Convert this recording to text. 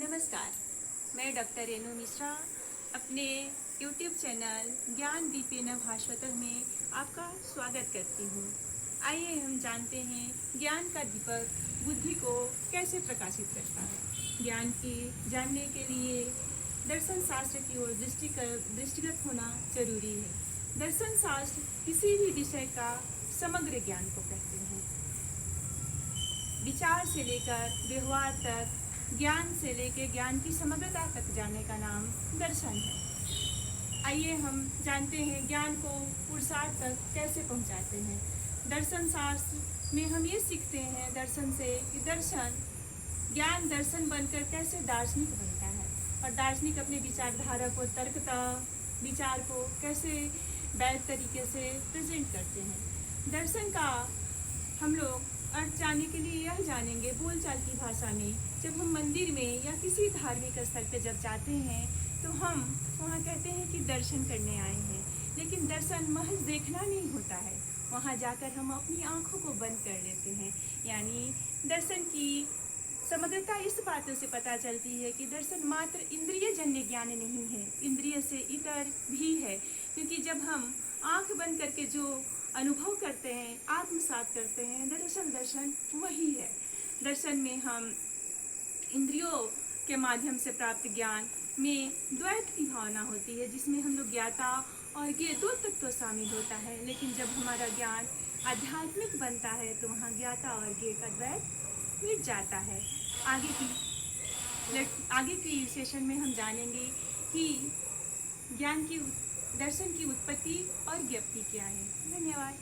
नमस्कार, मैं डॉक्टर रेणु मिश्रा अपने यूट्यूब चैनल ज्ञान दीपेन भास्वतः में आपका स्वागत करती हूँ। आइए हम जानते हैं ज्ञान का दीपक बुद्धि को कैसे प्रकाशित करता है। ज्ञान की जानने के लिए दर्शन शास्त्र की ओर दृष्टिगत होना जरूरी है। दर्शन शास्त्र किसी भी विषय का समग्र ज्ञान को कहते हैं। विचार से लेकर व्यवहार तक, ज्ञान से लेकर ज्ञान की समग्रता तक जानने का नाम दर्शन है। आइए हम जानते हैं ज्ञान को पुरुषार्थ तक कैसे पहुंचाते हैं। दर्शन शास्त्र में हम ये सीखते हैं दर्शन से कि ज्ञान दर्शन बनकर कैसे दार्शनिक बनता है, और दार्शनिक अपने विचारधारा को, तर्कता विचार को कैसे वैध तरीके से प्रेजेंट करते हैं। दर्शन का हम लोग अर्थ जानने के लिए यह जानेंगे बोलचाल की भाषा में। जब हम मंदिर में या किसी धार्मिक स्थल पर जब जाते हैं तो हम वहाँ कहते हैं कि दर्शन करने आए हैं, लेकिन दर्शन महज देखना नहीं होता है। वहाँ जाकर हम अपनी आँखों को बंद कर लेते हैं। यानी दर्शन की समग्रता इस बातों से पता चलती है कि दर्शन मात्र इंद्रिय जन्य ज्ञान नहीं है, इंद्रिय से इतर भी है। क्योंकि जब हम आँख बंद करके जो अनुभव करते हैं, आत्मसात करते हैं, दरअसल दर्शन वही है। दर्शन में हम इंद्रियों के माध्यम से प्राप्त ज्ञान में द्वैत की भावना होती है, जिसमें हम लोग ज्ञाता और ज्ञेय दो तत्व शामिल होता है। लेकिन जब हमारा ज्ञान आध्यात्मिक बनता है तो वहाँ ज्ञाता और ज्ञेय का द्वैत मिट जाता है। आगे की सेशन में हम जानेंगे कि दर्शन की उत्पत्ति और ज्ञप्ति क्या है। धन्यवाद।